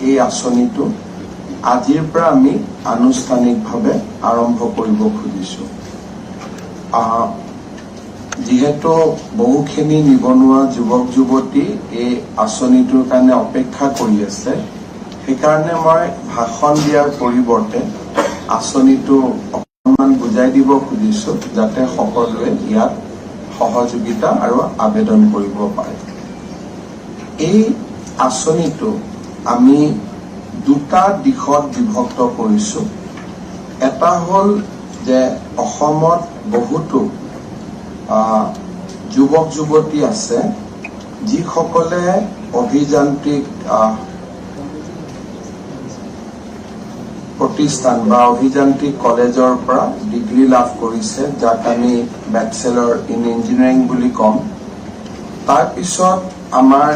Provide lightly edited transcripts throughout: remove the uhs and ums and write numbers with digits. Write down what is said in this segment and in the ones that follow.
এই আঁচনিটো আজিৰ পৰা আমি আনুষ্ঠানিকভাৱে আৰম্ভ কৰিব খুজিছোঁ। যিহেতু বহুখিনি নিবনুৱা যুৱক যুৱতী এই আঁচনিটোৰ কাৰণে অপেক্ষা কৰি আছে, সেইকাৰণে মই ভাষণ দিয়াৰ পৰিৱৰ্তে আঁচনিটো অকণমান বুজাই দিব খুজিছোঁ, যাতে সকলোৱে ইয়াত সহযোগিতা আৰু আবেদন কৰিব পাৰে। এই আঁচনিটো আমি দুটা দিশত বিভক্ত কৰিছোঁ। এটা হ'ল যে অসমত বহুতো যুৱক যুৱতী আছে যিসকলে অভিযান্ত্ৰিক প্ৰতিষ্ঠান বা অভিযান্ত্ৰিক কলেজৰ পৰা ডিগ্ৰী লাভ কৰিছে, যাক আমি বেচেলৰ ইন ইঞ্জিনিয়াৰিং বুলি কম। তাৰপিছত আমাৰ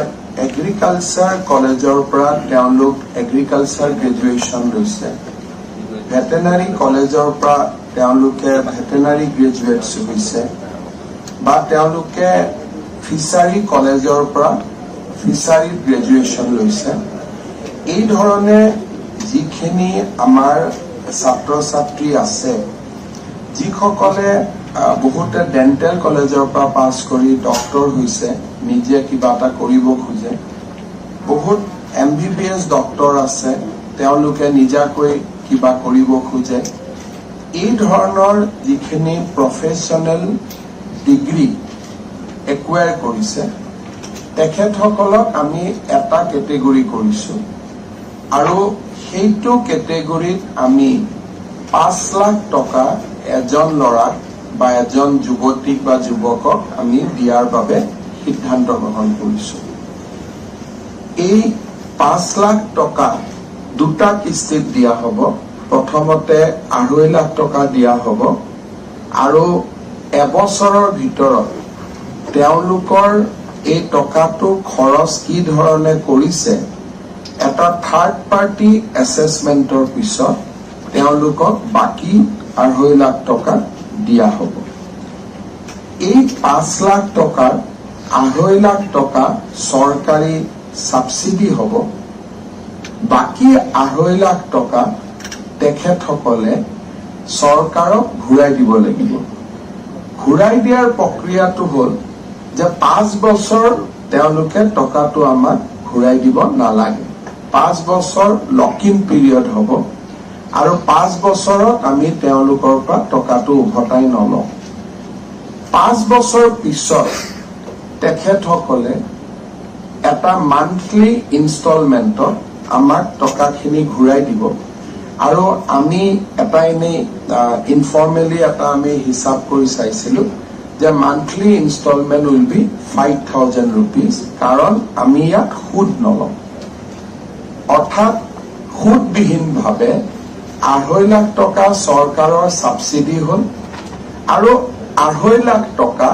এগ্ৰিকালচাৰ কলেজৰ পৰা তেওঁলোক এগ্ৰিকালচাৰ গ্ৰেজুৱেশ্যন লৈছে, ভেটেনাৰী কলেজৰ পৰা তেওঁলোকে ভেটেনাৰী গ্ৰেজুৱেটছ হৈছে, বা তেওঁলোকে ফিচাৰী কলেজৰ পৰা ফিচাৰী গ্ৰেজুৱেশ্যন লৈছে। এই ধৰণে যিখিনি আমাৰ ছাত্ৰ ছাত্ৰী আছে, যিসকলে বহুতে ডেণ্টেল কলেজৰ পৰা পাছ কৰি ডক্তৰ হৈছে, নিজে কিবা এটা কৰিব খোজে, বহুত MBBS ডক্তৰ আছে, তেওঁলোকে নিজাকৈ কিবা কৰিব খোজে। এই ধৰণৰ যিখিনি প্ৰফেশ্যনেল ডিগ্ৰী একুৱায়াৰ কৰিছে, তেখেতসকলক আমি এটা কেটেগৰী কৰিছোঁ, আৰু সেইটো কেটেগৰীত আমি 5 লাখ টকা এজন ল'ৰাক বা এজন যুৱতীক বা যুৱকক আমি দিয়াৰ বাবে সিদ্ধান্ত গ্ৰহণ কৰিছোঁ। এই 5 লাখ টকা দুটা কিস্তিত দিয়া হ'ব। প্ৰথমতে 2.5 লাখ টকা দিয়া হ'ব, আৰু এবছৰৰ ভিতৰত তেওঁলোকৰ এই টকাটো খৰচ কি ধৰণে কৰিছে এটা থাৰ্ড পাৰ্টি এছেছমেণ্টৰ পিছত তেওঁলোকক বাকী 2.5 লাখ টকা দিয়া হ'ব। এই 5 লাখ টকাৰ 2.5 লাখ টকা চৰকাৰী সাবসিডি হ'ব, বাকী 2.5 লাখ টকা তেখেতসকলে চৰকাৰক ঘূৰাই দিব লাগিব। ঘূৰাই দিয়াৰ প্ৰক্ৰিয়াটো হ'ল যে 5 বছৰ তেওঁলোকে টকাটো আমাক ঘূৰাই দিব নালাগে। 5 বছৰ লক ইন পিৰিয়ড হ'ব, আৰু 5 বছৰত আমি তেওঁলোকৰ পৰা টকাটো উভতাই নলওঁ। 5 বছৰ পিছত তেখেতসকলে এটা মান্থলি ইনষ্টলমেণ্টত আমাক টকাখিনি ঘূৰাই দিব, আৰু আমি এটা এনেই ইনফৰ্মেলি এটা আমি হিচাপ কৰি চাইছিলোঁ যে monthly installment will be 5,000 rupees, কাৰণ আমি ইয়াত সুদ নলওঁ। অৰ্থাৎ সুদবিহীনভাৱে 2.5 লাখ টকা চৰকাৰৰ সাবসিডি হ'ল, আৰু 2.5 লাখ টকা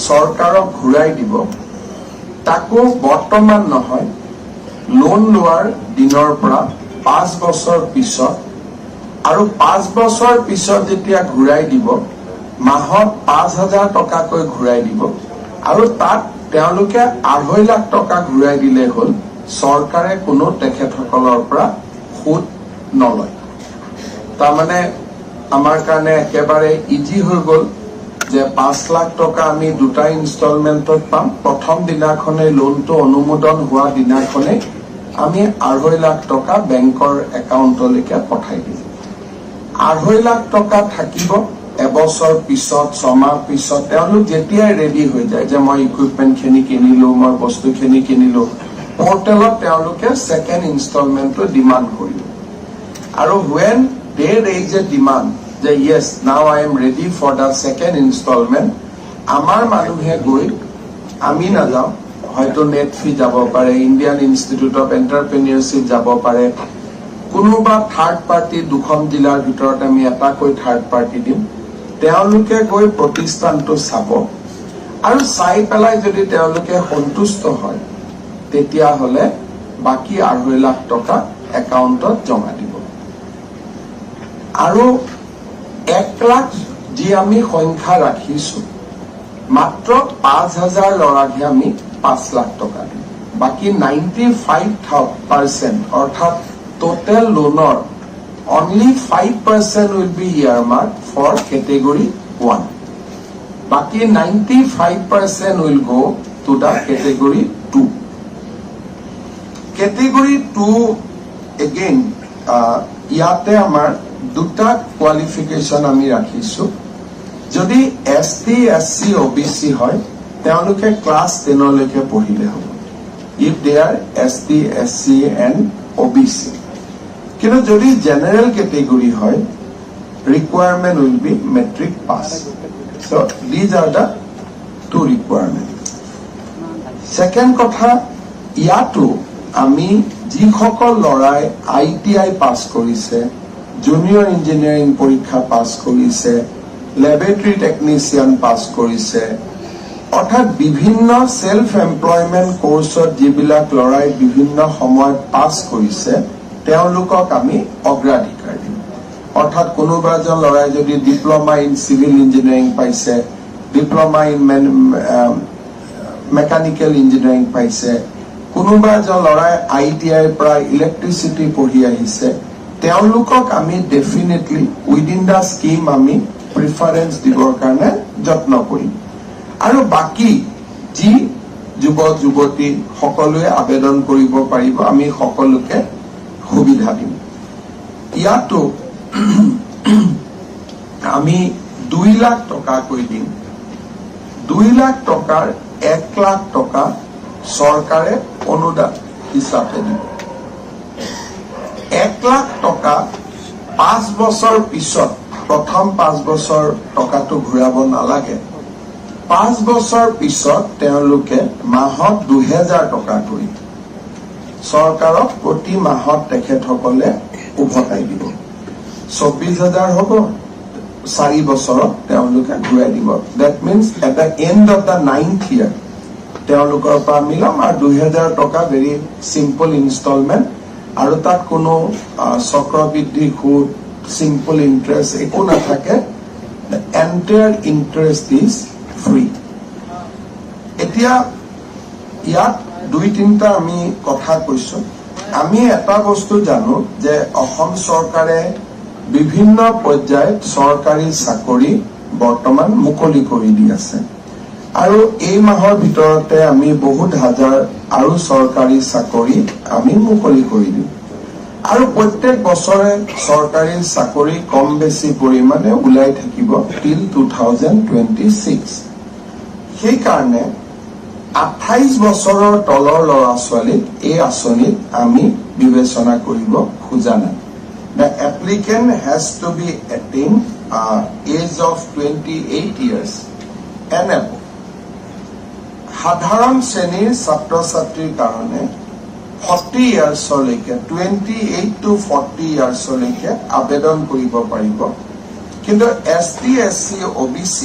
চৰকাৰক ঘূৰাই দিব। তাকো বৰ্তমান নহয়, লোন লোৱাৰ দিনৰ পৰা 5 বছৰ পিছত, আৰু 5 বছৰ পিছত যেতিয়া ঘূৰাই দিব, মাহত 5,000 টকাকৈ ঘূৰাই দিব, আৰু তাত তেওঁলোকে 2.5 লাখ টকা ঘূৰাই দিলে হ'ল। চৰকাৰে কোনো তেখেতসকলৰ পৰা সুদ নলয়। তাৰমানে আমাৰ কাৰণে একেবাৰে ইজি হৈ গ'ল যে 5 লাখ টকা আমি দুটা ইনষ্টলমেণ্টত পাম। প্ৰথম দিনাখনে লোনটো অনুমোদন হোৱা দিনাখনে আমি 2.5 লাখ টকা বেংকৰ একাউণ্টলৈকে পঠাই দিম। 2.5 লাখ টকা থাকিব। এবছৰ পিছত, 6 মাহ পিছত তেওঁলোক যেতিয়াই ৰেডি হৈ যায় যে মই ইকুইপমেণ্টখিনি কিনিলো, মই বস্তুখিনি কিনিলো, পৰ্টেলত তেওঁলোকে ছেকেণ্ড ইনষ্টলমেণ্টটো ডিমাণ্ড কৰিব। আৰু when they raise a demand যে yes now I am ready for the second installment, আমাৰ মানুহে গৈ, আমি নাযাওঁ, হয়তো নেটফি যাব পাৰে, ইণ্ডিয়ান ইনষ্টিটিউট অফ এণ্টাৰপ্ৰেনিয়ৰশ্বিপ যাব পাৰে, কোনোবা থাৰ্ড পাৰ্টি 2খন জিলাৰ ভিতৰত আমি এটাকৈ থাৰ্ড পাৰ্টি দিম। তেওঁলোকে গৈ প্ৰতিষ্ঠানটো চাব, আৰু চাই পেলাই যদি তেওঁলোকে সন্তুষ্ট হয়, তেতিয়াহ'লে বাকী 2.5 লাখ টকা একাউণ্টত জমা দিব। আৰু 1 লাখ যি আমি সংখ্যা ৰাখিছোঁ, মাত্ৰ 5,000 ল'ৰাকহে আমি 5 লাখ টকা দিম। বাকি 95% অৰ্থাৎ টোটাল লোনৰ only 5% will be earmarked for category 1. বাকি 95% will go to the category 2. Category 2 again ইয়াতে আমাৰ দুটা কোয়ালিফিকেশন আমি ৰাখিছো যদি ST SC OBC হয় তেওঁলোকে ক্লাস 10 লৈকে পঢ়িলে হ'ব if they are ST SC and OBC কিন্তু যদি জেনারেল ক্যাটেগরি হয় requirement will be metric pass. So these are the two requirements. Second কথা ইয়াতো আমি যিসকল লৰাই ITI পাস কৰিছে জুনিয়ৰ ইঞ্জিনিয়াৰিং পৰীক্ষা পাস কৰিছে ল্যাবৰেটৰী টেকনিশিয়ান পাস কৰিছে অৰ্থাৎ বিভিন্ন সেলফ এমপ্লয়মেন্ট কোৰ্সত যিবিলাক লৰাই বিভিন্ন সময়ত পাস কৰিছে তেওঁলোকক আমি অগ্ৰাধিকাৰ দিম অৰ্থাৎ কোনোবা এজন লৰাই যদি ডিপ্লোমা ইন সিভিল ইঞ্জিনিয়াৰিং পাইছে ডিপ্লোমা ইন মেকানিক্যাল ইঞ্জিনিয়াৰিং পাইছে কোনোবা এজন লৰাই ITI পৰা ইলেক্ট্ৰিসিটি পঢ়ি আহিছে তেওঁলোকক আমি ডেফিনেটলি উইদিন দা স্কিম আমি প্ৰিফাৰেন্স দিবৰ কাৰণে যত্ন কৰিম আৰু বাকি যি যুৱক যুৱতী সকলোৱে আবেদন কৰিব পাৰিব আমি সকলোকে সুবিধা দিম ইয়াতো আমি 2 লাখ টকা কৈ দিম 2 লাখ টকাৰ 1 লাখ টকা সরকারে অনুদান হিসাবে দিব 1 লাখ টকা 5 বছর পিছত প্রথম 5 বছর টকাটো ঘূৰাব নালাগে 5 বছৰ পিছত তেওঁলোকে মাহত 2000 টকা কৰি সৰকাৰক প্ৰতি মাহত তেখেতসকলে উভতাই দিব 24000 হ'ব 4 বছৰত তেওঁলোকে ঘূৰাই দিব that means at the end of the 9th year তেওঁলোকৰ পৰা মিলাম আৰু 2000 টকা ভেৰি সিম্পল ইনষ্টলমেন্ট আৰু তাত কোনো চক্ৰবৃদ্ধি সুদ সিম্পল ইন্টারেস্ট একো নাথাকে the entire interest is free এতিয়া ইয়াত 2-3টা আমি কথা কৈছো আমি এটা বস্তু জানো যে অসম চৰকাৰে বিভিন্ন পৰ্যায়ত চৰকাৰী চাকৰি বৰ্তমান মুকলি কৰি দি আছে আৰু এই মাহৰ ভিতৰতে আমি বহুত হাজাৰ আৰু চৰকাৰী চাকৰি আমি মুকলি কৰি দিম আৰু প্ৰত্যেক বছৰে চৰকাৰী চাকৰি কম বেছি পৰিমাণে উলাই থাকিব till 2026 সেই কাৰণে 28 বছৰৰ তলৰ ল'ৰা ছোৱালীক এই আঁচনিত আমি বিবেচনা কৰিব খোজা নাই The applicant has to be attained age of 28 years and above. সাধাৰণ শ্ৰেণীৰ ছাত্ৰ ছাত্ৰীৰ কাৰণে 40 ইয়াৰ্ছলৈকে 28 to 40 ইয়াৰ্ছলৈকে আবেদন কৰিব পাৰিব কিন্তু ST SC OBC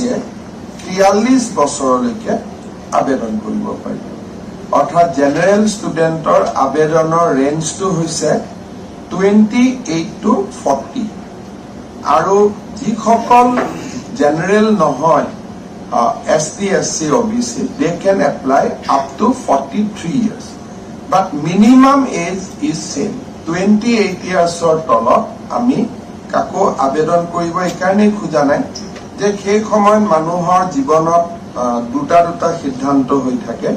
43 বছৰলৈকে আবেদন কৰিব পাৰিব অৰ্থাৎ জেনাৰেল ষ্টুডেণ্টৰ আবেদনৰ ৰেঞ্জটো হৈছে 28 to 40 আৰু যিসকল জেনাৰেল নহয় ST SC OBC they can apply up to 43 years but minimum age is same 28 years or তলত আমি কাকো আবেদন কৰিব একাৰণে খোজা নাই যে সেই সময়ত মানুহৰ জীৱনত দুটা সিদ্ধান্ত হৈ থাকে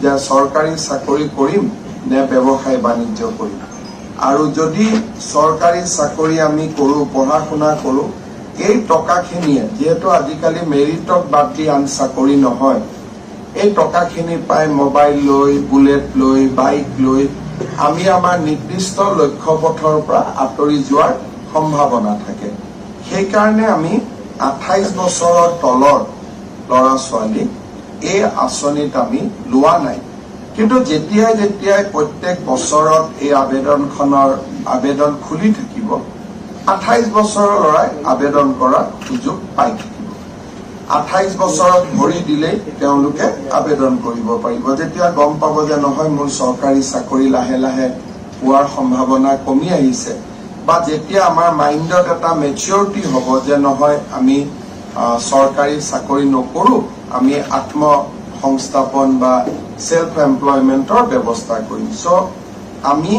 যে চৰকাৰী চাকৰি কৰিম নে ব্যৱসায় বাণিজ্য কৰিম আৰু যদি চৰকাৰী চাকৰি আমি কৰো পঢ়া শুনা কৰো এই টকাখিনিয়ে যেহেতু আজিকালি মেৰিটক বাদ দি আন চাকৰি নহয় এই টকাখিনি পাই মোবাইল লৈ বুলেট লৈ বাইক লৈ আমি আমাৰ নিৰ্দিষ্ট লক্ষ্যপথৰ পৰা আঁতৰি যোৱাৰ সম্ভাৱনা থাকে সেই কাৰণে আমি 28 বছৰৰ তলৰ ল'ৰা ছোৱালী এই আঁচনিত আমি লোৱা নাই কিন্তু যেতিয়াই প্ৰত্যেক বছৰত এই আবেদন খুলি থাকিব 28 বছৰৰ ল'ৰাই আবেদন কৰাৰ সুযোগ পাই থাকিব 28 বছৰত ভৰি দিলে তেওঁলোকে আবেদন কৰিব পাৰিব যেতিয়া গম পাব যে নহয় মোৰ চৰকাৰী চাকৰি লাহে লাহে পোৱাৰ সম্ভাৱনা কমি আহিছে বা যেতিয়া আমাৰ মাইণ্ডত এটা মেচিউৰিটি হ'ব যে নহয় আমি চৰকাৰী চাকৰি নকৰো আমি সংস্থাপন বা সেলফ এমপ্লয়মেন্টৰ ব্যৱস্থা কৰিম সো আমি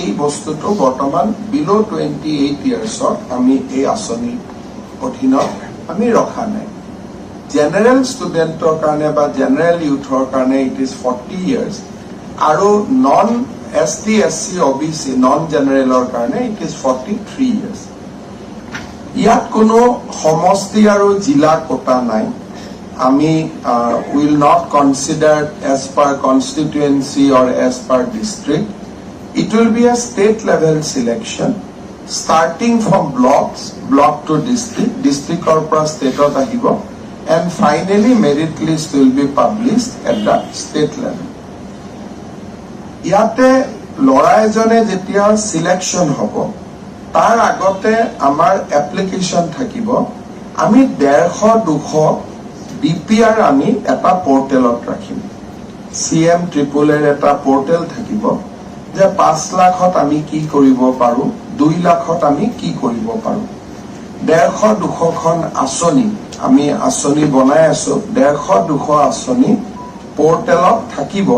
এই বস্তুটো বৰ্তমান বিলো 28 ইয়াৰ্ছত আমি এই আঁচনি অধীনত আমি ৰখা নাই জেনাৰেল ষ্টুডেণ্টৰ কাৰণে বা জেনাৰেল ইউথৰ কাৰণে ইট ইজ 40 ইয়াৰ্ছ আৰু non ST SC OBC non জেনাৰেলৰ কাৰণে ইট ইজ 43 ইয়াৰ্ছ ইয়াত কোনো সমষ্টি আৰু জিলা কোটা নাই আমি will not consider as per constituency or as per district. It will be a state level selection starting from block to district or state of ahibo and finally merit list will be published at the state level. Yate lora ejone jetia selection hobo tar agote amar application thakibo ami 150-200 DPR আমি এটা পোর্টেলত রাখিম CM triple এর এটা portal থাকিব যে 5 লাখত আমি কি কৰিব পাৰো 2 লাখত আমি কি কৰিব পাৰো 150-200 খন আঁচনি আমি আঁচনি বনাই আছো 150-200 আঁচনি পোর্টেলত থাকিব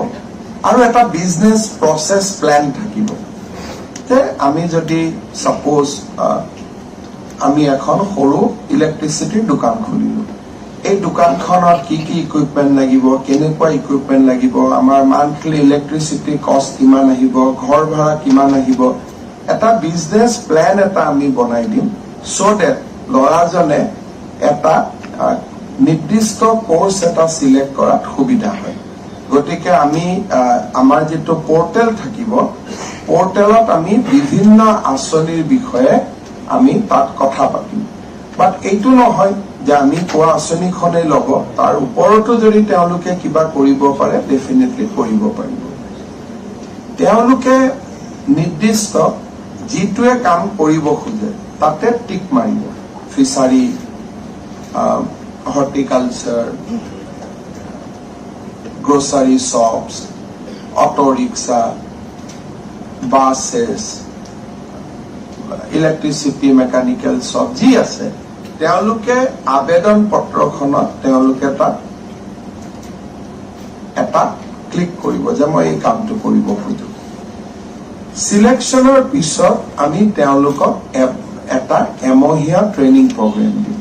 আৰু এটা বিজনেস প্ৰসেস প্ল্যান থাকিব যে আমি যদি সাপোজ আমি এখন সৰু ইলেক্ট্ৰিসিটিৰ দোকান খুলিলো এই দোকানখনত কি কি ইকুইপমেন্ট লাগিব কেনেকুৱা ইকুইপমেন্ট লাগিব আমাৰ মান্থলি ইলেক্ট্ৰিসিটি কষ্ট কিমান আহিব ঘৰ ভাড়া কিমান আহিব এটা বিজনেস প্ল্যান এটা আমি বনাই দিম সো দ্যাট লৰাজনে এটা নিৰ্দিষ্ট কোৰ্স এটা সিলেক্ট কৰাত সুবিধা হয় গতিকে আমি আমাৰ যেটো পোৰ্টেল থাকিব পোৰ্টেলত আমি বিভিন্ন আঁচনিৰ বিষয়ে আমি তাত কথা পাতিম বাট এইটো নহয় যে আমি কোৱা আঁচনিখনে লব তাৰ ওপৰতো যদি তেওঁলোকে কিবা কৰিব পাৰে ডেফিনেটলি কৰিব পাৰিব তেওঁলোকে নিৰ্দিষ্ট যিটোৱে কাম কৰিব খোজে তাতে টিক মাৰিব fishery horticulture grocery shops auto rickshaw buses electricity mechanical shop যি আছে তেওঁলোকে আবেদন পত্ৰখনত তেওঁলোকে এটা ক্লিক কৰিব যে মই এই কামটো কৰিব খোজো সিলেকশনৰ পিছত আমি তেওঁলোকক এটা এমহীয়া ট্ৰেইনিং প্ৰগ্ৰাম দিম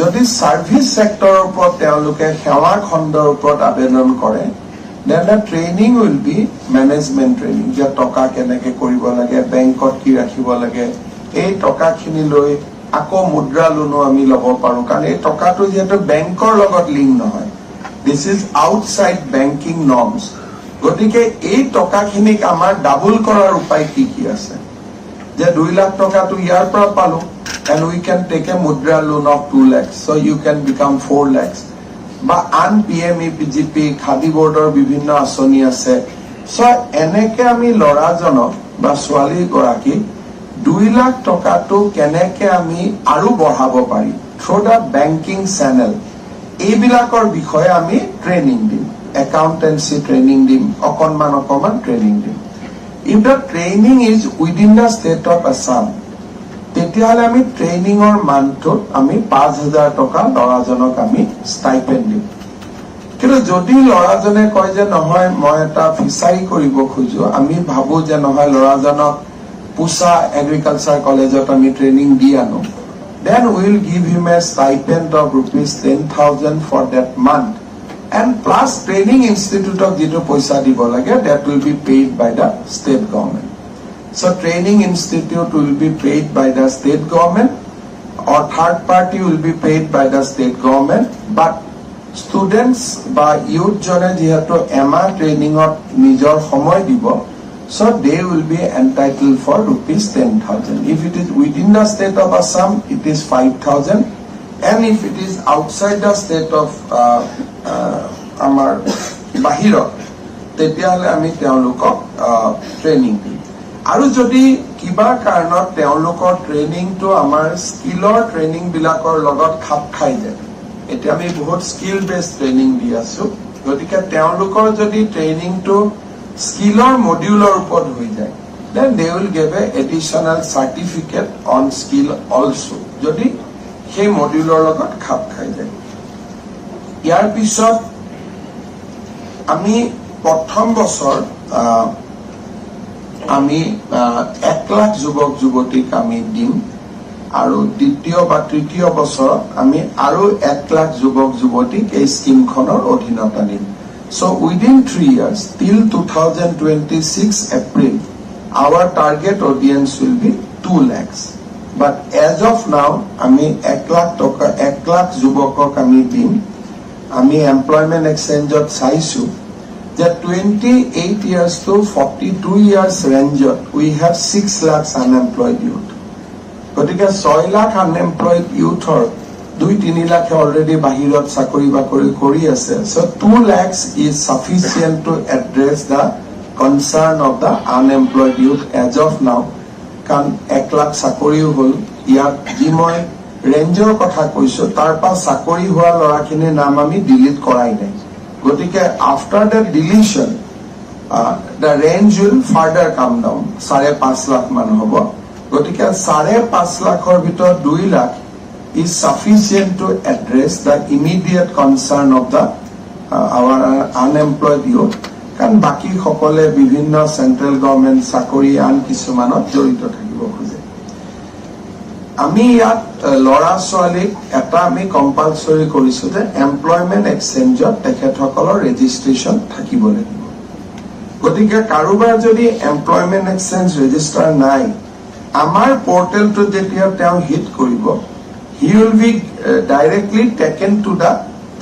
যদি সাৰ্ভিস সেক্টৰৰ ওপৰত তেওঁলোকে সেৱা খণ্ডৰ ওপৰত আবেদন কৰে then the training will be management training যে টকা কেনেকে কৰিব লাগে বেংকত কি ৰাখিব লাগে এই টকাখিনি লৈ আকৌ মুদ্ৰা লোনো আমি লব পাৰো কাৰণ এই টকাটো যেটো বেংকৰ লগত লিংক নহয় দিস ইজ আউটসাইড বেংকিং নৰ্মস গতিকে এই টকাখিনিক আমাৰ ডাবল কৰাৰ উপায় কি কি আছে যে 2 লাখ টকাটো ইয়াৰ পৰা পালো and we can take a mudra loan of 2 lakhs so you can become 4 lakhs বা আন PME PGP খাদি বোৰ্ডৰ বিভিন্ন আঁচনি আছে সো এনেকে আমি লৰাজনক বা ছোৱালী গৰাকী 2 লাখ টকাটো কেনেকে আমি আৰু বঢ়াব পাৰি থ্ৰু দা বেংকিং চেনেল এইবিলাকৰ বিষয়ে আমি ট্ৰেইনিং দিম একাউন্টেন্সি ট্ৰেইনিং দিম অকনমান ট্ৰেইনিং দিম if the training is within the state of Assam তেতিয়াহলে আমি ট্ৰেইনিঙৰ মানটোত আমি 5000 টকা লৰাজনক আমি স্টাইপেন্ড দিম কিন্তু যদি লৰাজনে কয় যে নহয় মই এটা ফিচাৰী কৰিব খোজো আমি ভাবো যে নহয় লৰাজনক পুছা এগ্ৰিকালচাৰ কলেজত আমি ট্ৰেইনিং দি আনো then we will give him a stipend of rupees 10,000 for that month and plus training institute of যেটো পইচা দিব লাগে that will be paid by the state government so training institute will be paid by the state government or third party will be paid by the state government but students বা youth jone যেহেতু এমা ট্ৰেইনিঙত নিজৰ সময় দিব so they will be entitled for rupees 10,000 if it is within the state of Assam it is 5,000 and if it is outside the state of আমাৰ বাহিৰত তেতিয়াহলে আমি তেওঁলোকক ট্ৰেইনিং দিম আৰু যদি কিবা কাৰণত তেওঁলোকৰ ট্ৰেইনিংটো আমাৰ স্কিলৰ ট্ৰেইনিং বিলাকৰ লগত খাপ খাই যায় এতিয়া আমি বহুত স্কিল বেস ট্ৰেইনিং দি আছো গতিকে তেওঁলোকৰ যদি ট্ৰেইনিংটো স্কিলৰ মডিউলৰ ওপৰত হৈ যায় then they will give a additional certificate on skill also যদি সেই মডিউলৰ লগত খাপ খাই যায় ইয়াৰ পিছত আমি প্ৰথম বছৰ আমি 1 লাখ যুৱক যুৱতীক আমি দিম আৰু দ্বিতীয় বা তৃতীয় বছৰত আমি আৰু 1 লাখ যুৱক যুৱতীক এই স্কিমখনৰ অধীনত আনিম। So within 3 years till 2026 April, our target audience will be 2 lakhs. But as of now, আমি 1 লাখ যুৱকক আমি দিম। আমি এমপ্লয়মেন্ট এক্সচেঞ্জত চাইছো যে 28 years to 42 years ৰেঞ্জত we have 6 lakhs unemployed youth. গতিকে 6 লাখ আনএমপ্লয়ড ইউথৰ 2-3 লাখে অলৰেডি বাহিৰত চাকৰি বাকৰি কৰি আছে। So 2 lakhs is sufficient to address the concern of the unemployed youth as of now. কাৰণ 1 লাখ চাকৰিও হ'ল, ইয়াত যি মই ৰেঞ্জৰ কথা কৈছো তাৰ পৰা চাকৰি হোৱা ল'ৰাখিনিৰ নাম আমি ডিলিট কৰাই নাই। গতিকে after the deletion the range will further come down, 5.5 lakh মান হ'ব। গতিকে 5.5 লাখৰ ভিতৰত 2 lakh is sufficient to address the immediate concern of the our unemployed youth. কাৰণ বাকী সকলে বিভিন্ন চেন্ট্ৰেল গভৰ্ণমেণ্ট চাকৰি আন কিছুমানত জড়িত থাকিব খোজে। আমি ইয়াত ল'ৰা ছোৱালীক এটা আমি কম্পালচৰি কৰিছো যে এমপ্লয়মেন্ট এক্সচেঞ্জত তেখেতসকলৰ ৰেজিষ্ট্ৰেশ্যন থাকিব লাগিব। গতিকে কাৰোবাৰ যদি এমপ্লয়মেন্ট এক্সচেঞ্জ ৰেজিষ্টাৰ নাই, আমাৰ পৰ্টেলটো যেতিয়া তেওঁ হিট কৰিব, he will be directly taken to the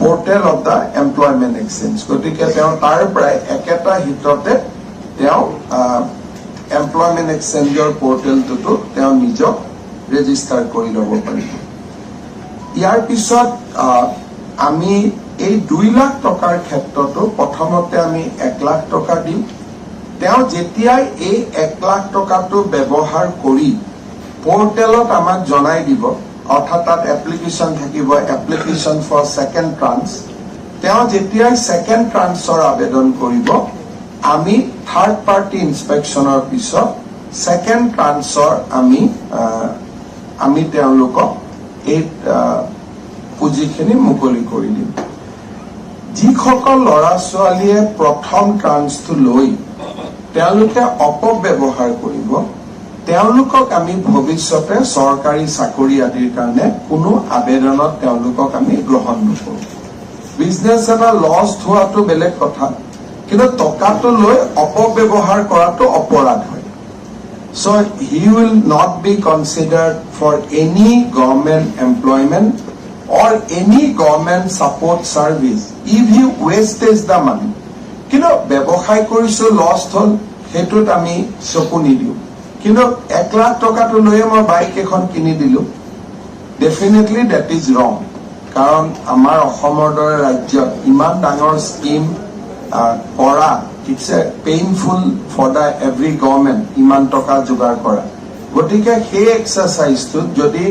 portal of the employment exchange. গতিকে তেওঁ তাৰ পৰাই একেটা হিটতে তেওঁ এমপ্লয়মেন্ট এক্সচেঞ্জৰ পৰ্টেলটোতো তেওঁ নিজক ৰেজিষ্টাৰ কৰি ল'ব পাৰিব। ইয়াৰ পিছত আমি এই 2 লাখ টকাৰ ক্ষেত্ৰতো প্ৰথমতে আমি 1 লাখ টকা দিম। তেওঁ যেতিয়াই এই 1 লাখ টকাটো ব্যৱহাৰ কৰি পৰ্টেলত আমাক জনাই দিব, অৰ্থাৎ তাত এপ্লিকেশ্যন থাকিব, এপ্লিকেশ্যন ফৰ ছেকেণ্ড ট্ৰান্স। তেওঁ যেতিয়াই ছেকেণ্ড ট্ৰান্সৰ আবেদন কৰিব, আমি থাৰ্ড পাৰ্টি ইনস্পেকশ্যনৰ পিছত ছেকেণ্ড ট্ৰান্সৰ আমি তেওঁলোকক এই পুঁজিখিনি মুকলি কৰি দিম। যিসকল ল'ৰা ছোৱালীয়ে প্ৰথম ট্ৰান্সটো লৈ তেওঁলোকে অপব্যৱহাৰ কৰিব, তেওঁলোকক আমি ভৱিষ্যতে চৰকাৰী চাকৰি আদিৰ কাৰণে কোনো আবেদনত তেওঁলোকক আমি গ্ৰহণ নকৰোঁ। বিজনেছ এটা লছ হোৱাটো বেলেগ কথা, কিন্তু টকাটো লৈ অপব্যৱহাৰ কৰাটো অপৰাধ হয়। So he will not be considered for any government employment or any government support service if he wastes the money. কিন্তু ব্যৱসায় কৰিছো, লছ হ'ল, সেইটোত আমি চকু নিদিওঁ। কিন্তু 1 লাখ টকাটো লৈয়ে মই বাইক এখন কিনি দিলো, ডেফিনেটলি ডেট ইজ ৰং। কাৰণ আমাৰ অসমৰ দৰে ৰাজ্যত ইমান ডাঙৰ স্কিম কৰা, it's a painful for the every government ইমান টকা যোগাৰ কৰা। গতিকে সেই এক্সাৰচাইজটোত যদি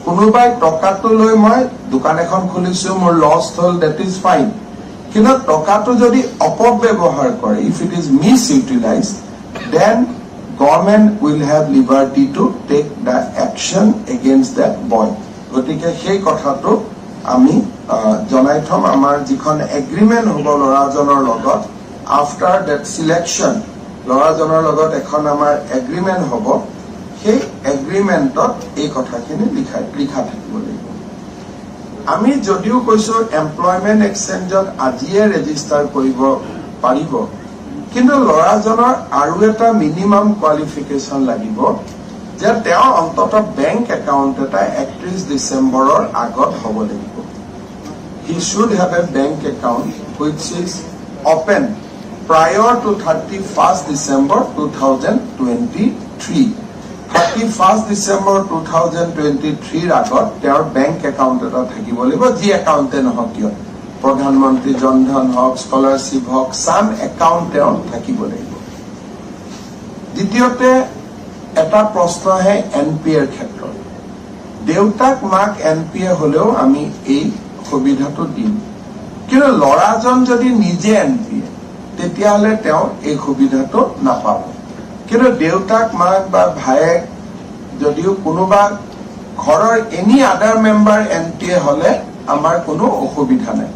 কোনোবাই টকাটো লৈ মই দোকান এখন খুলিছো, মোৰ লছ হ'ল, ডেট ইজ ফাইন। কিন্তু টকাটো যদি অপব্যৱহাৰ কৰে, if it is misutilise, then government will have liberty to take the action against that boy. গতিকে সেই কথাটো আমি জনাই থম। আমাৰ যিখন এগ্ৰিমেণ্ট হ'ব ল'ৰাজনৰ লগত, আফটাৰ ডেট চিলেকশ্যন ল'ৰাজনৰ লগত এখন আমাৰ এগ্ৰিমেণ্ট হ'ব, সেই এগ্ৰিমেণ্টত এই কথাখিনি লিখা থাকিব লাগিব। আমি যদিও কৈছো এমপ্লয়মেণ্ট এক্সচেঞ্জত আজিয়ে ৰেজিষ্টাৰ কৰিব পাৰিব, কিন্তু ল'ৰাজনৰ আৰু এটা মিনিমাম কোৱালিফিকেশ্যন লাগিব যে তেওঁ অন্তত বেংক একাউণ্ট এটা 31 ডিচেম্বৰৰ আগত হ'ব লাগিব। He should have a bank account which is open prior to 31st December 2023. 31st December 2023 আগত তেওঁৰ বেংক একাউণ্ট এটা থাকিব লাগিব, যি একাউণ্টে নহওক কিয়, প্ৰধানমন্ত্ৰী জনধন হওক, স্কলাৰশ্বিপ হওক, চাম একাউণ্ট তেওঁ থাকিব লাগিব। দ্বিতীয়তে এটা প্ৰশ্ন আহে NPAৰ ক্ষেত্ৰত। দেউতাক মাক NPA হলেও আমি এই সুবিধাটো দিম, কিন্তু ল'ৰাজন যদি নিজে NPA, তেতিয়াহ'লে তেওঁ এই সুবিধাটো নাপাব। কিন্তু দেউতাক মাক বা ভায়েক যদিও কোনোবা ঘৰৰ এনি আদাৰ মেম্বাৰ NPA হলে আমাৰ কোনো অসুবিধা নাই।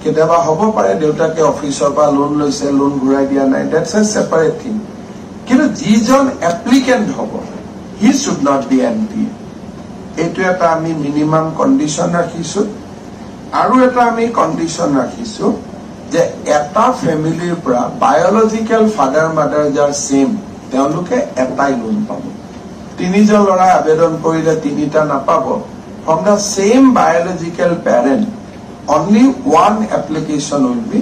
কেতিয়াবা হ'ব পাৰে দেউতাকে অফিচৰ পৰা লোন লৈছে, লোন ঘূৰাই দিয়া নাই, দ্যাটছ এ সেপাৰেট থিং। কিন্তু যিজন এপ্লিকেণ্ট হ'ব, he should not be NPA। এইটো এটা আমি মিনিমাম কণ্ডিশ্যন ৰাখিছো। আৰু এটা আমি কণ্ডিশ্যন ৰাখিছো যে এটা ফেমিলিৰ পৰা বায়লজিকেল ফাদাৰ মাদাৰ যাৰ সেম, তেওঁলোকে এটাই লোন পাব। তিনিজন ল'ৰা আবেদন কৰিলে তিনিটা নাপাব। From the same biological parent only one application will be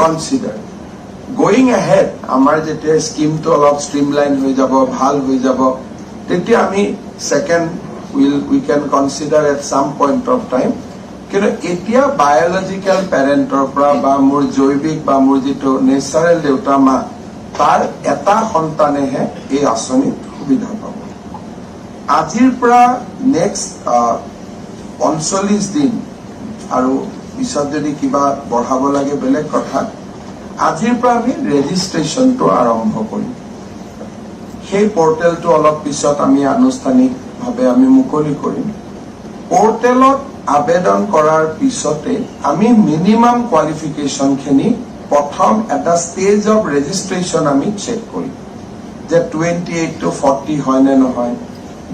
considered. Going ahead, আমাৰ যেতিয়া স্কিমটো অলপ ষ্ট্ৰিমলাইন হৈ যাব, ভাল হৈ যাব, তেতিয়া আমি second we can consider at some point of time. কিন্তু এতিয়া বায়লজিকেল পেৰেণ্টৰ পৰা বা মোৰ জৈৱিক বা মোৰ যিটো নেচাৰেল দেউতা মা, তাৰ এটা সন্তানেহে এই আঁচনিত সুবিধা পাব। আজিৰ পৰা নেক্সট 45 দিন, আৰু পিছত যদি কিবা বঢ়াব লাগে বেলেগ কথা, আজিৰ পৰা আমি ৰেজিষ্ট্ৰেশ্যনটো আৰম্ভ কৰিম। সেই পৰ্টেলটো অলপ পিছত আমি আনুষ্ঠানিকভাৱে আমি মুকলি কৰিম। পৰ্টেলত আবেদন কৰাৰ পিছতে আমি মিনিমাম কোৱালিফিকেশ্যনখিনি প্ৰথম এটা ষ্টেজ অফ ৰেজিষ্ট্ৰেশ্যন আমি চেক কৰিম যে 28 to 40 হয় নে নহয়,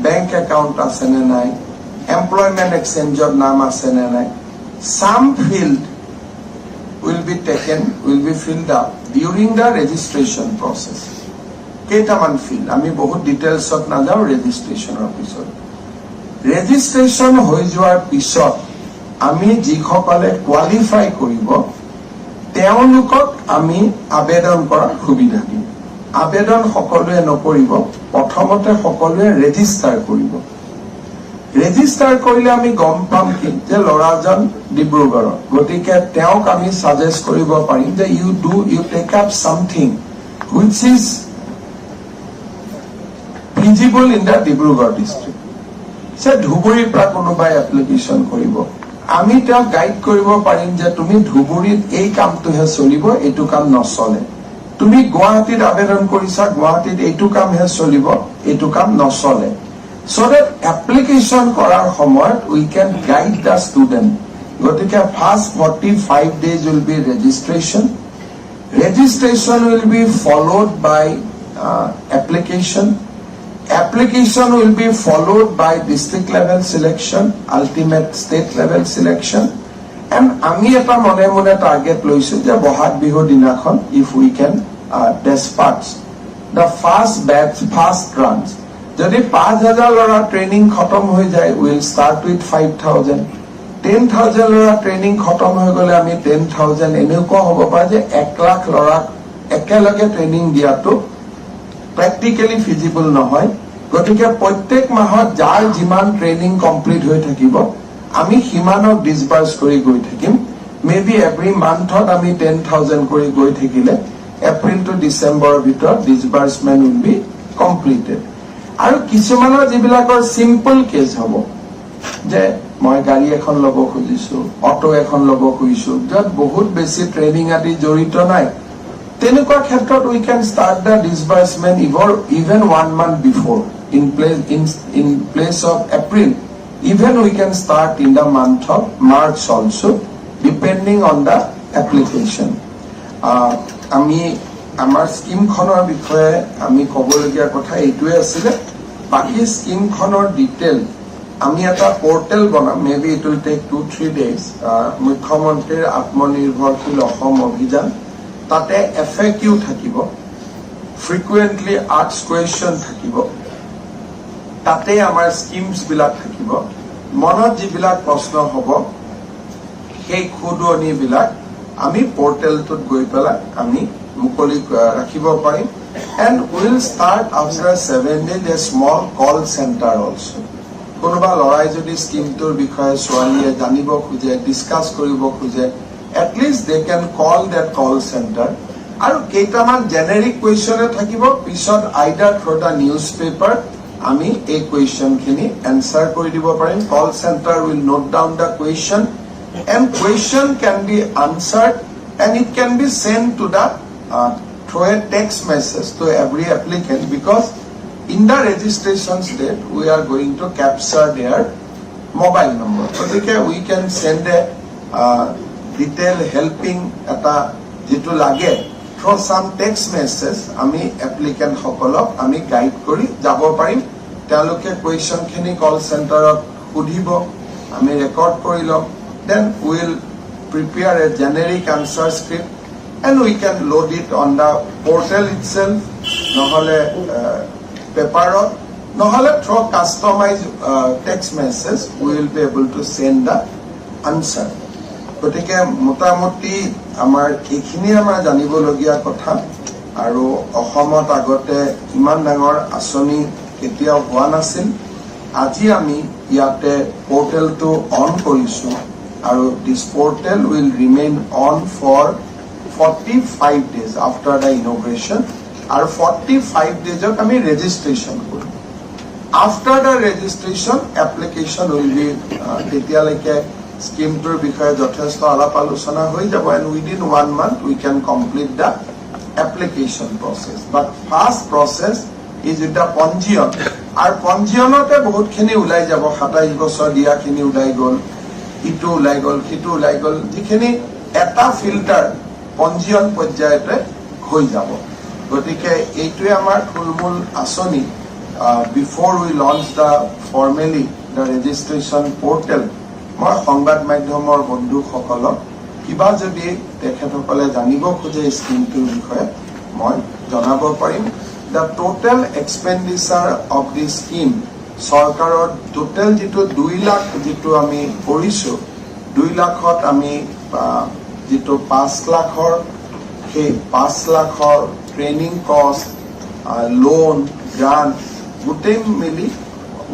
বেংক একাউণ্ট আছে নে নাই, এমপ্লয়মেণ্ট এক্সচেঞ্জত নাম আছে নে নাই। Some field will be filled up during the registration process. কেইটামান ফিল্ড আমি বহুত ডিটেইলছত নাযাওঁ ৰেজিষ্ট্ৰেশ্যনৰ পিছত। ৰেজিষ্ট্ৰেশ্যন হৈ যোৱাৰ পিছত আমি যিসকলে কোৱালিফাই কৰিব তেওঁলোকক আমি আবেদন কৰাৰ সুবিধা দিম। আবেদন সকলোৱে নকৰিব, প্ৰথমতে সকলোৱে ৰেজিষ্টাৰ কৰিব। ৰেজিষ্টাৰ কৰিলে আমি গম পাম কি যে ল'ৰাজন ডিব্ৰুগড়ৰ, গতিকে তেওঁক আমি সাজেষ্ট কৰিব পাৰিম যে you take up something which is feasible in the Dibrugarh district. সে ধুবুৰীৰ পৰা কোনোবাই এপ্লিকেশ্যন কৰিব, আমি তেওঁক গাইড কৰিব পাৰিম যে তুমি ধুবুৰীত এই কামটোহে চলিব, এইটো কাম নচলে। তুমি গুৱাহাটীত আবেদন কৰিছা, গুৱাহাটীত এইটো কামহে চলিব, এইটো কাম নচলে। So that application কৰাৰ সময়ত we can guide the student. গতিকে first 45 days will be registration. Registration will be followed by application. Application will be followed by district level selection, ultimate state level selection. And আমি এটা মনে মনে target লৈছো যে বহাগ বিহুৰ দিনাখন if we can dispatch the first batch, first tranche. যদি 5,000 ল'ৰা ট্ৰেইনিং খতম হৈ যায়, উইল ষ্টাৰ্ট উইথ 5,000। 10,000 ল'ৰা ট্ৰেইনিং খতম হৈ গ'লে আমি 10,000। এনেকুৱা হ'ব পাৰে যে 1 লাখ ল'ৰাক একেলগে ট্ৰেইনিং দিয়াটো প্ৰেক্টিকেলি ফিজিবল নহয়। গতিকে প্ৰত্যেক মাহত যাৰ যিমান ট্ৰেইনিং কমপ্লিট হৈ থাকিব আমি সিমানক ডিছবাৰ্চ কৰি গৈ থাকিম। মেবি এভৰি মান্থত আমি 10,000 কৰি গৈ থাকিলে এপ্ৰিল টু ডিচেম্বৰৰ ভিতৰত ডিছবাৰ্চমেণ্ট উইল বি কমপ্লিটেড। আৰু কিছুমানৰ যিবিলাকৰ চিম্পল কেছ হ'ব যে মই গাড়ী এখন ল'ব খুজিছো, অটো এখন ল'ব খুজিছো, য'ত বহুত বেছি ট্ৰেইনিং আদি জড়িত নাই, তেনেকুৱা ক্ষেত্ৰত we can start the disbursement even 1 month before in place of April. Even we can start in the month of March also, depending on the application. আমি আমাৰ স্কিমখনৰ বিষয়ে আমি ক'বলগীয়া কথা এইটোৱে আছিলে। বাকী স্কিমখনৰ ডিটেইল আমি এটা পোৰ্টেল বনাম, maybe it will take 2-3 days। মুখ্যমন্ত্ৰীৰ আত্মনিৰ্ভৰশীল অসম অভিযান, তাতে FAQ থাকিব, ফ্ৰিকুৱেণ্টলি আস্কড কুৱেশ্যন থাকিব, তাতে আমাৰ স্কিমছ বিলাক থাকিব। মনত যিবিলাক প্ৰশ্ন হ'ব সেই খুদনিবিলাক আমি পোৰ্টেলটোত গৈ পেলাই আমি মুকলি ৰাখিব পাৰিম। And will start after 7 days a small call centre also. কোনোবা ল'ৰাই যদি স্কিমটোৰ বিষয়ে ছোৱালীয়ে জানিব খোজে, ডিছকাছ কৰিব খোজে, at least they can call that call center. আৰু কেইটামান জেনেৰিক কুৱেশ্যনে থাকিব, পিছত আইডাৰ থ্ৰু দ্য নিউজ পেপাৰ আমি এই কুৱেশ্যনখিনি এনচাৰ কৰি দিব পাৰিম। Call center will note down the question and question can be answered and it can be sent to the through a text message to every applicant, because in the registration state we are going to capture their mobile number. So we can send a detail helping eta jitu lage through some text message ami applicant hokolok ami guide kori jabo parim teloke question khini call center udhibo ami record korilok then we will prepare a generic answer script and we can load it on the portal itself nohole paper nohole through customized text message we will be able to send the answer গতিকে মোটামুটি আমাৰ এইখিনি আমাৰ জানিবলগীয়া কথা আৰু অসমত আগতে ইমান ডাঙৰ আঁচনি কেতিয়াও হোৱা নাছিল আজি আমি ইয়াতে পোৰ্টেলটো অন কৰিছো আৰু this portal will remain on for 45 days after the inauguration আৰু 45 daysত আমি ৰেজিষ্ট্ৰেচন কৰিম after the registration application will be তেতিয়ালৈকে scheme tour বিষয়ে যথেষ্ট আলাপ আলোচনা হৈ যাব and within 1 month we can complete the application process but first process is with the পঞ্জীয়ন আৰু পঞ্জীয়নতে বহুতখিনি ওলাই যাব 27 বছৰ দিয়া খিনি ওলাই গল ইটো ওলাই গল কিটো ওলাই গল যিখিনি এটা ফিল্টাৰ পঞ্জীয়ন পৰ্যায়তে হৈ যাব গতিকে এইটোৱে আমাৰ থুলমূল আঁচনি before we launch the formally the registration portal মই সংবাদ মাধ্যমৰ বন্ধুসকলক কিবা যদি তেখেতসকলে জানিব খোজে স্কিমটোৰ বিষয়ে মই জনাব পাৰিম the total expenditure of this scheme চৰকাৰৰ total যিটো 2 লাখ যিটো আমি কৰিছো 2 লাখত আমি যিটো 5 লাখৰ সেই 5 লাখৰ ট্ৰেইনিং কষ্ট লোন গ্ৰান্ট গোটেই মিলি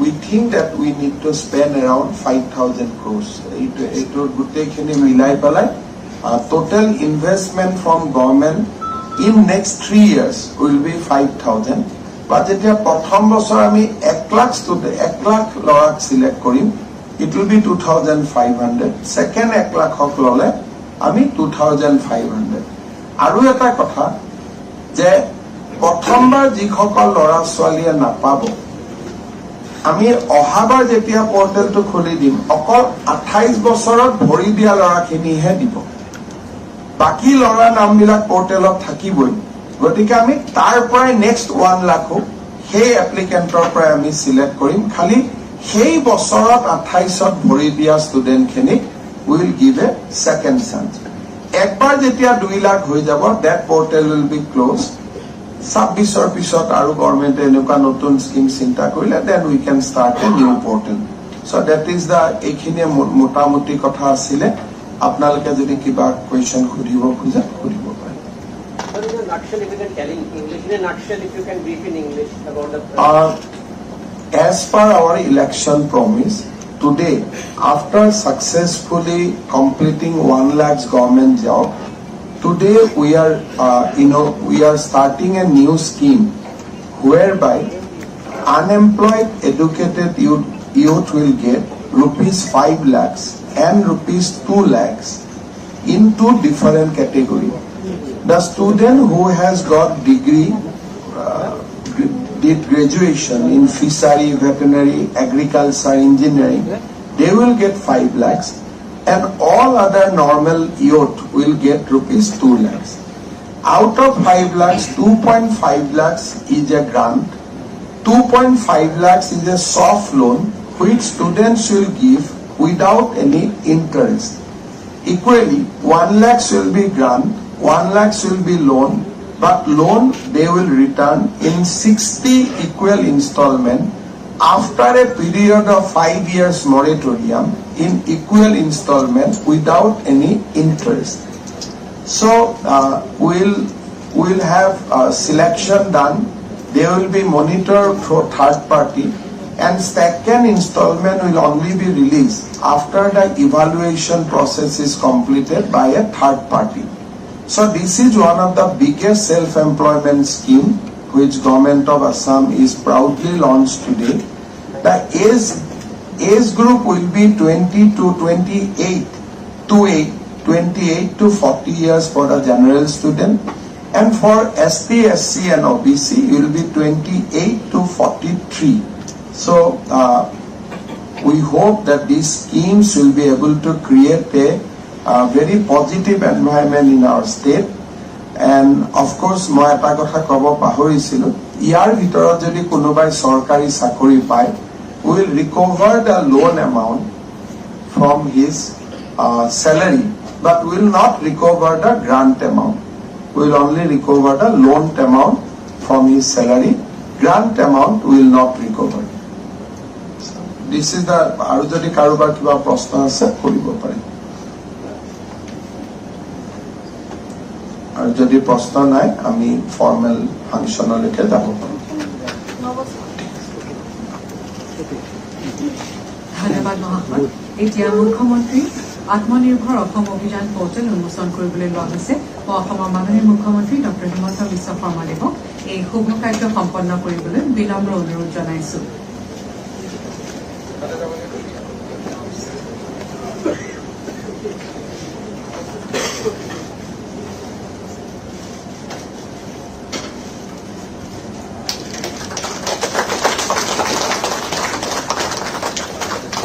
we think that we need to spend around 5,000 crores. It would total investment from government in next 3 years will be 5,000. But if you prothom bosor ami 1 lakh student 1 lakh lorak select korim, it will be 2,500. Second 1 lakh hok lole ami 2,500. Aru eta kotha je prothom bar jikhokol lora swaliye napabo আমি অহাবাৰ যেতিয়া পোৰ্টেলটো খুলি দিম অকল 28 বছৰত ভৰি দিয়া লৰাখিনিহে দিব বাকি লৰা নামবিলাক পোৰ্টেলত থাকিবই গতিকে আমি তাৰ পৰাই নেক্সট 1 লাখ সেই এপ্লিকেন্টৰ পৰা আমি সিলেক্ট কৰিম খালি সেই বছৰত 28ত ভৰি দিয়া ষ্টুডেন্টখিনি will give a second chance একবাৰ যেতিয়া 2 লাখ হৈ যাব that portal will be closed 26 পিছত আৰু গভৰ্নমেন্টে এনেকুৱা নতুন স্কিম চিন্তা কৰিলে then we can start a new portal so that is the এইখিনি মোটামুটি কথা আছিলে আপোনালোকে যদি কিবা কোৱেশ্চন খুদিব খোজে খুদিব পাৰে as per our election promise today after successfully completing 1 lakh government job today we are starting a new scheme whereby unemployed educated youth will get rupees 5 lakhs and rupees 2 lakhs in 2 different categories. The student who has got degree did graduation in fishery, veterinary, agriculture, engineering, they will get 5 lakhs. And all other normal youth will get rupees 2 lakhs. Out of 5 lakhs, 2.5 lakhs is a grant. 2.5 lakhs is a soft loan which students will give without any interest. Equally, 1 lakhs will be grant, 1 lakhs will be loan, but loan they will return in 60 equal installment after a period of 5 years moratorium in equal installment without any interest. So we'll have selection done. They will be monitored through third party, and second installment will only be released after the evaluation process is completed by a third party. So this is one of the biggest self-employment scheme which Government of Assam is proudly launched today. The age group will be 20 to 28 to 40 years for the general student, and for ST, SC and OBC it will be 28 to 43. So we hope that these schemes will be able to create a very positive environment in our state. And of course, মই এটা কথা ক'ব পাহৰিছিলো, ইয়াৰ ভিতৰত যদি কোনোবাই চৰকাৰী চাকৰি পায়, we will recover the loan amount from his salary, but we will not recover the grant amount. We will only recover the loan amount from his salary. Grant amount we will not recover. This is the আৰু যদি কাৰোবাৰ কিবা প্ৰশ্ন আছে কৰিব পাৰে। আৰু যদি প্ৰশ্ন নাই আমি ফৰ্মেল ফাংচনলৈকে যাব পাৰোঁ। ধন্যবাদ মহাশয়। এতিয়া মুখ্যমন্ত্ৰী আত্মনিৰ্ভৰ অসম অভিযান পোৰ্টেল উন্মোচন কৰিবলৈ লোৱা হৈছে। অসমৰ মাননীয় মুখ্যমন্ত্ৰী ডক্টৰ হিমন্ত বিশ্ব শৰ্মাদেৱক এই শুভ কাৰ্য সম্পন্ন কৰিবলৈ বিনম্ৰ অনুৰোধ জনাইছো।